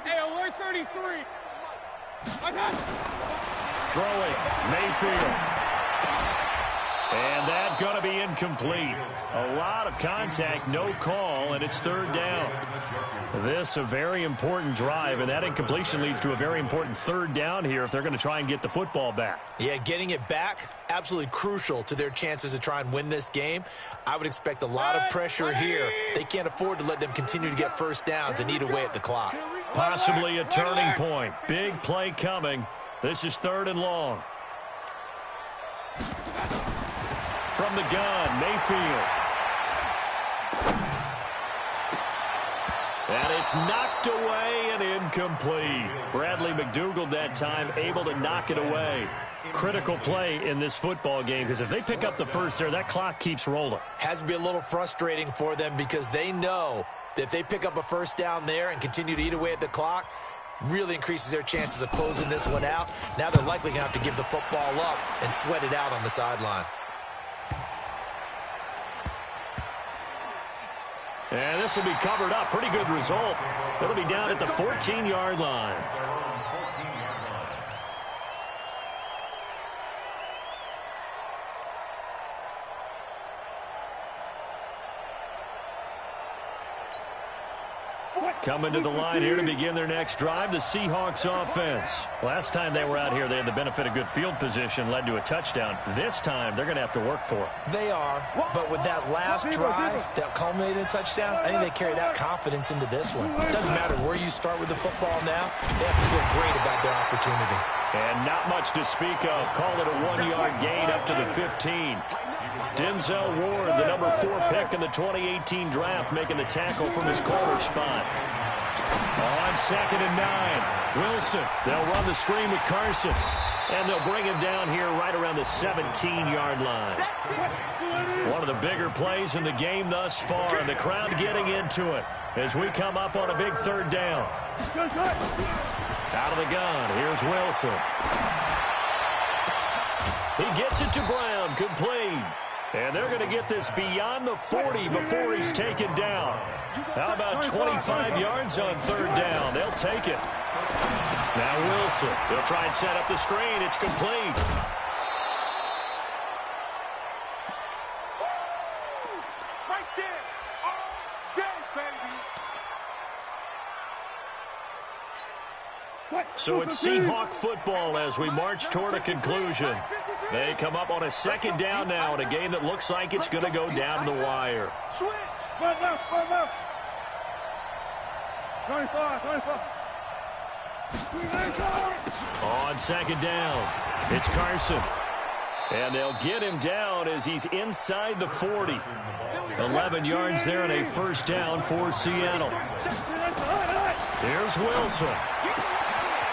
Hey, alert 33. I got you. Throwing, Mayfield. And that's going to be incomplete. A lot of contact, no call, and it's 3rd down. This a very important drive, and that incompletion leads to a very important 3rd down here if they're going to try and get the football back. Yeah, getting it back, absolutely crucial to their chances to try and win this game. I would expect a lot of pressure here. They can't afford to let them continue to get first downs and eat away at the clock. Possibly a turning point. Big play coming. This is 3rd and long. From the gun, Mayfield. And it's knocked away and incomplete. Bradley McDougald that time able to knock it away. Critical play in this football game because if they pick up the first there, that clock keeps rolling. Has to be a little frustrating for them because they know that if they pick up a first down there and continue to eat away at the clock, really increases their chances of closing this one out. Now they're likely going to have to give the football up and sweat it out on the sideline. And this will be covered up. Pretty good result. It'll be down at the 14-yard line. Coming to the line here to begin their next drive, the Seahawks offense. Last time they were out here, they had the benefit of good field position, led to a touchdown. This time, they're going to have to work for it. They are, but with that last drive that culminated in a touchdown, I think they carry that confidence into this one. It doesn't matter where you start with the football now. They have to feel great about their opportunity. And not much to speak of. Call it a 1-yard gain up to the 15. Denzel Ward, the number 4 pick in the 2018 draft, making the tackle from his corner spot. On 2nd and 9, Wilson. They'll run the screen with Carson. And they'll bring him down here right around the 17-yard line. One of the bigger plays in the game thus far, and the crowd getting into it as we come up on a big 3rd down. Out of the gun, here's Wilson. He gets it to Brown, complete. And they're going to get this beyond the 40 before he's taken down. How about 25 yards on 3rd down? They'll take it. Now Wilson. They'll try and set up the screen. It's complete. Right there. All day, baby. So it's Seahawk football as we march toward a conclusion. They come up on a 2nd down now in a game that looks like it's going to go down the wire. Switch. Right left. 25. On 2nd down, it's Carson. And they'll get him down as he's inside the 40. 11 yards there and a 1st down for Seattle. Here's Wilson.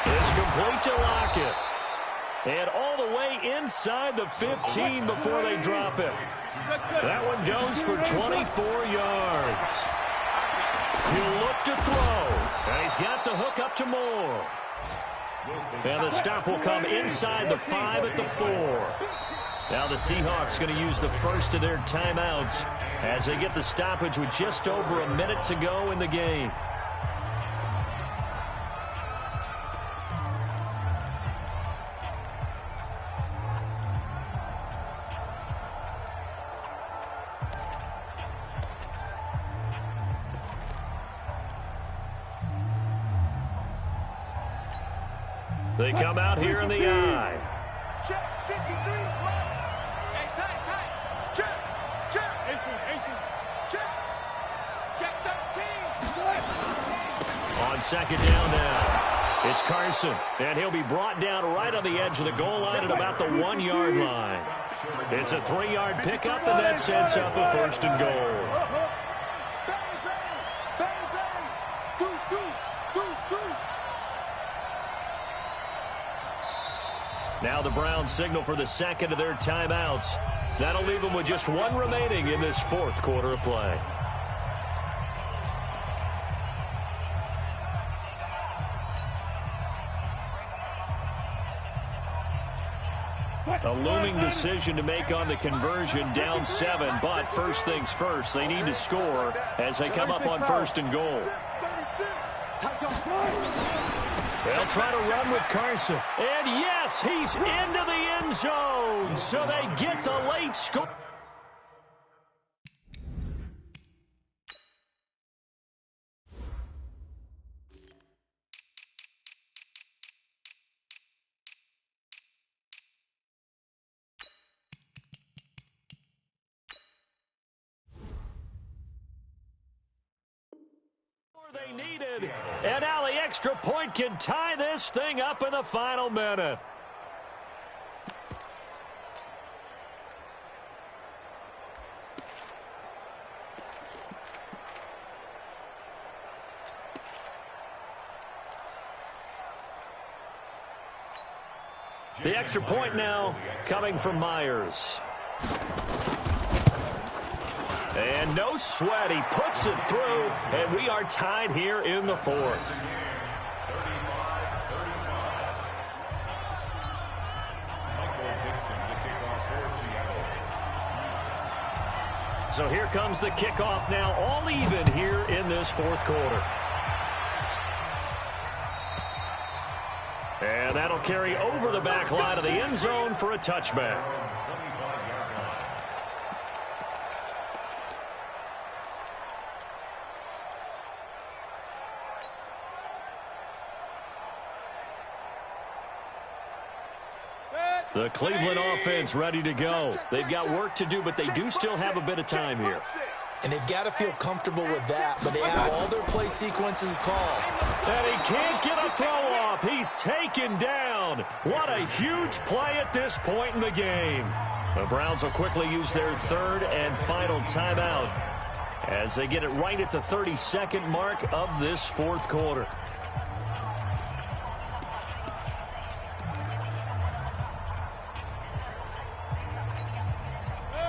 It's complete to Lockett. And all the way inside the 15 before they drop it. That one goes for 24 yards. He'll look to throw. And he's got the hook up to Moore. And the stop will come inside the 5 at the 4. Now the Seahawks going to use the first of their timeouts as they get the stoppage with just over a minute to go in the game. They come out here in the eye. Check 53. Hey, tight. Check. Check. 18. Check 13. On second down now, it's Carson. And he'll be brought down right on the edge of the goal line at about the 1 yard line. It's a 3-yard pickup, and that sets up a first and goal. Now the Browns signal for the second of their timeouts. That'll leave them with just one remaining in this fourth quarter of play. A looming decision to make on the conversion, down 7, but first things first, they need to score as they come up on first and goal. They'll try to run with Carson. And yes, he's into the end zone. So they get the late score. They needed, and now the extra point can tie this thing up in the final minute. The extra point now coming from Myers. And no sweat, he puts it through, and we are tied here in the fourth. So here comes the kickoff now, all even here in this fourth quarter. And that'll carry over the back line of the end zone for a touchback. The Cleveland offense ready to go. They've got work to do, but they do still have a bit of time here. And they've got to feel comfortable with that, but they have all their play sequences called. And he can't get a throw off. He's taken down. What a huge play at this point in the game. The Browns will quickly use their third and final timeout as they get it right at the 32nd mark of this fourth quarter.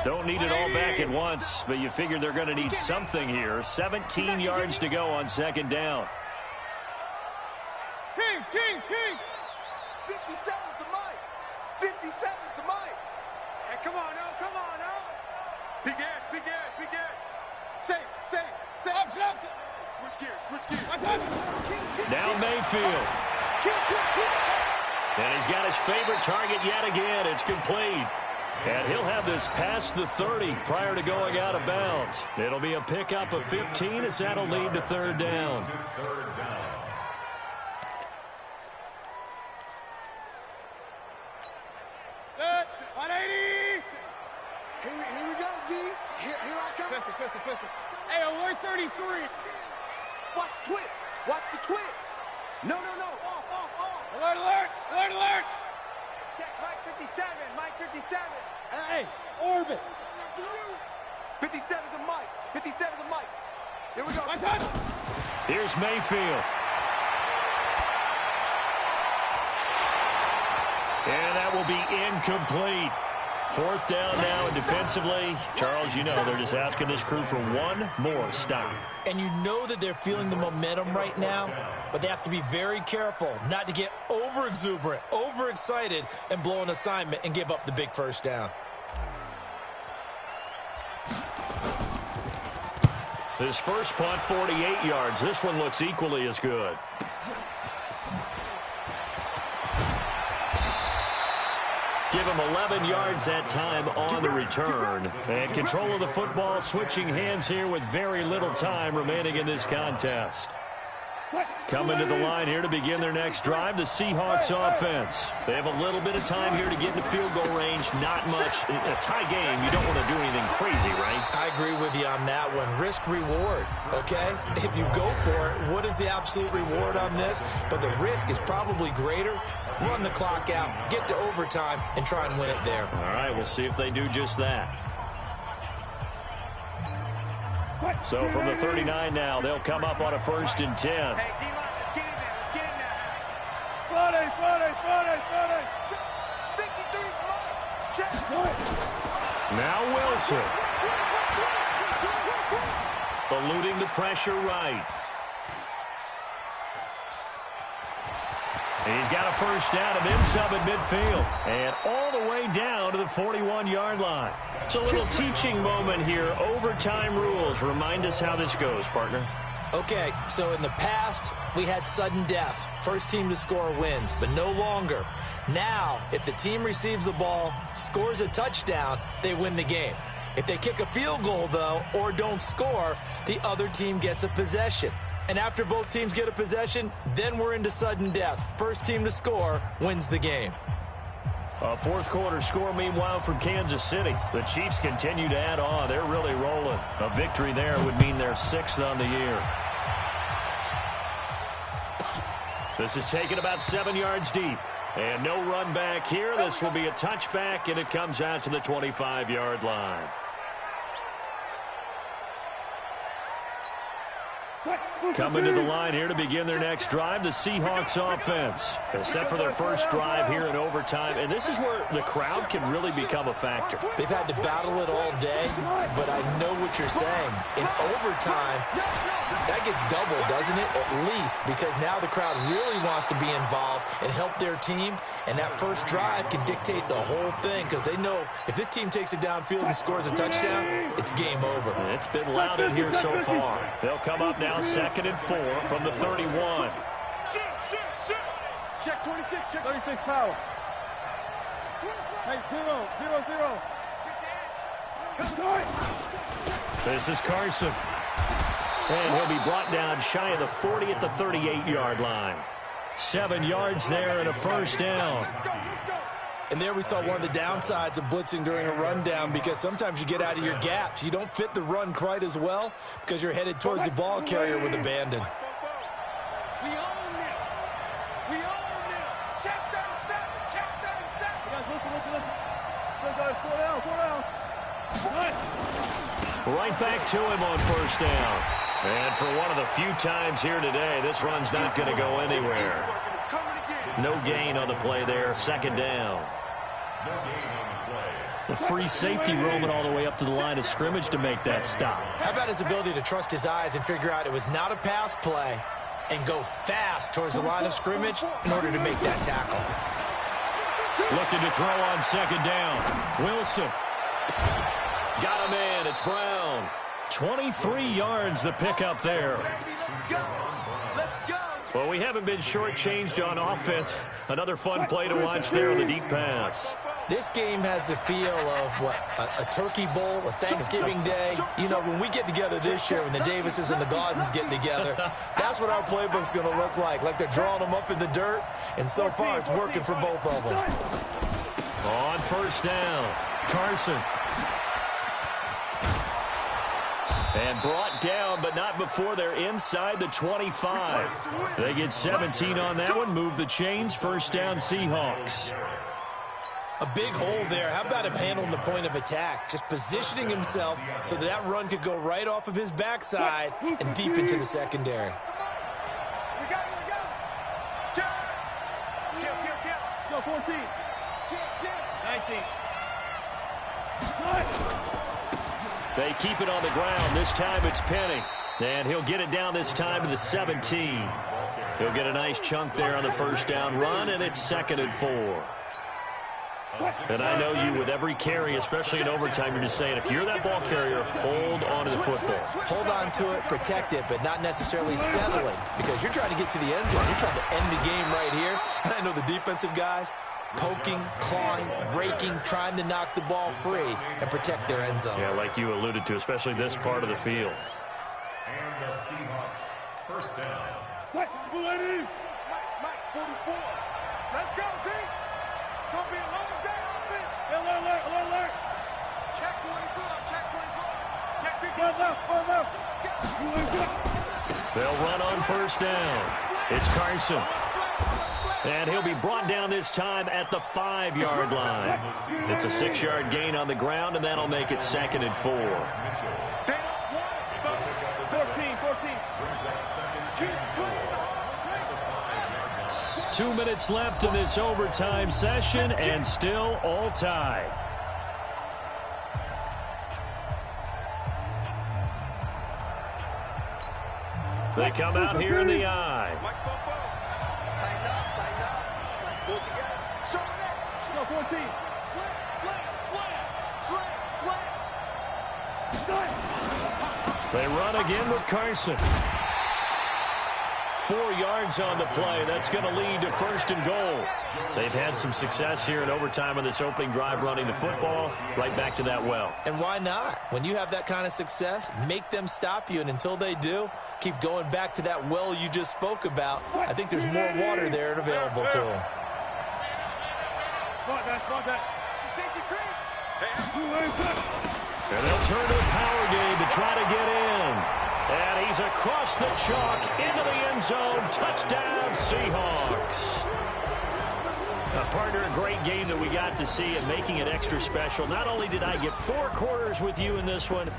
Don't need it all back at once, but you figure they're going to need something here. 17 yards to go on second down. King! 57's the mic. 57's the mic. Hey, come on now. Big edge. Safe. Switch gears. Now Mayfield. And he's got his favorite target yet again. It's complete. And he'll have this past the 30 prior to going out of bounds. It'll be a pickup of 15 as that'll lead to third down. Good. 180. Here we go, D. Here I come. Pistol. Hey, alert 33. Watch the twist. No. Off. Alert. Check Mike 57. Hey, orbit. 57's the mic. Here we go. One time. Here's Mayfield. incomplete. Fourth down now, and defensively, Charles, you know, they're just asking this crew for one more stop. And you know that they're feeling the momentum right now, but they have to be very careful not to get over-exuberant, overexcited, and blow an assignment and give up the big first down. His first punt, 48 yards. This one looks equally as good. Give him 11 yards that time on the return. And control of the football, switching hands here with very little time remaining in this contest. Coming to the line here to begin their next drive, the Seahawks offense. They have a little bit of time here to get into field goal range, not much. In a tie game, you don't want to do anything crazy, right? I agree with you on that one. Risk-reward, okay? If you go for it, what is the absolute reward on this? But the risk is probably greater. Run the clock out, get to overtime, and try and win it there. All right, we'll see if they do just that. So from the 39 now, they'll come up on a 1st and 10. Hey, D-line, let's get in there. Let's get in there. 40. 53, check. Now Wilson. Eluding the pressure right. He's got a first down and then some at midfield. And all the way down to the 41-yard line. It's a little teaching moment here. Overtime rules. Remind us how this goes, partner. Okay, so in the past, we had sudden death. First team to score wins, but no longer. Now, if the team receives the ball, scores a touchdown, they win the game. If they kick a field goal, though, or don't score, the other team gets a possession. And after both teams get a possession, then we're into sudden death. First team to score wins the game. A fourth quarter score, meanwhile, from Kansas City. The Chiefs continue to add on. They're really rolling. A victory there would mean they're 6th on the year. This is taken about 7 yards deep. And no run back here. This will be a touchback, and it comes out to the 25-yard line. Coming to the line here to begin their next drive, the Seahawks offense. They're set for their first drive here in overtime, and this is where the crowd can really become a factor. They've had to battle it all day, but I know what you're saying. In overtime, that gets double, doesn't it? At least, because now the crowd really wants to be involved and help their team, and that first drive can dictate the whole thing because they know if this team takes it downfield and scores a touchdown, it's game over. It's been loud in here so far. They'll come up now 2nd and 4 from the 31. Check 26, check 36 power. Hey, 0, 0, 0. This is Carson. And he'll be brought down shy of the 40 at the 38-yard line. 7 yards there and a first down. And there we saw one of the downsides of blitzing during a rundown because sometimes you get out of your gaps. You don't fit the run quite as well because you're headed towards the ball carrier with abandon. We own it. We own it. Check 37. Check 37. Guys, listen. Guys, slow down. Right back to him on first down. And for one of the few times here today, this run's not going to go anywhere. No gain on the play there. 2nd down. The free safety roaming all the way up to the line of scrimmage to make that stop. How about his ability to trust his eyes and figure out it was not a pass play and go fast towards the line of scrimmage in order to make that tackle. Looking to throw on 2nd down. Wilson. Got him in. It's Brown. 23 yards the pickup there. Well, we haven't been shortchanged on offense. Another fun play to watch there on the deep pass. This game has the feel of, what, a turkey bowl, a Thanksgiving day. You know, when we get together this year, when the Davises and the Gaudens get together, that's what our playbook's going to look like they're drawing them up in the dirt, and so far it's working for both of them. On first down, Carson. And brought down, but not before they're inside the 25. They get 17 on that one, move the chains, first down Seahawks. A big hole there. How about him handling the point of attack? Just positioning himself so that run could go right off of his backside and deep into the secondary. We got it. Go, 14. 19. They keep it on the ground. This time it's Penny. And he'll get it down this time to the 17. He'll get a nice chunk there on the first down run, and it's 2nd and 4. And I know you, with every carry, especially in overtime, you're just saying, if you're that ball carrier, hold on to the football. Hold on to it, protect it, but not necessarily settling, because you're trying to get to the end zone. You're trying to end the game right here. And I know the defensive guys, poking, clawing, raking, trying to knock the ball free and protect their end zone. Yeah, like you alluded to, especially this part of the field. And the Seahawks first down. Mike, 44. Let's go, D. It's going to be a long day offense. Alert. Check 24. Check 24. Check 24. They'll run on first down. It's Carson. And he'll be brought down this time at the 5-yard line. It's a 6-yard gain on the ground, and that'll make it 2nd and 4. 2 minutes left in this overtime session, and still all tied. They come out here in the eye. Tighten up. Pull together. Show it. Go 14. Slam. They run again with Carson. 4 yards on the play. That's going to lead to 1st and goal. They've had some success here in overtime on this opening drive running the football. Right back to that well. And why not? When you have that kind of success, make them stop you, and until they do, keep going back to that well you just spoke about. I think there's more water there and available to them. And they'll turn to the power game to try to get in. And he's across the chalk into the end zone. Touchdown, Seahawks. Partner, a great game that we got to see and making it extra special. Not only did I get 4 quarters with you in this one,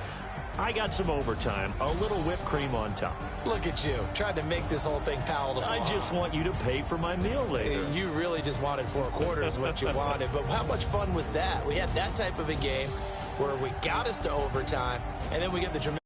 I got some overtime, a little whipped cream on top. Look at you, trying to make this whole thing palatable. I just want you to pay for my meal later. You really just wanted 4 quarters what you wanted, but how much fun was that? We had that type of a game where we got us to overtime, and then we get the dramatic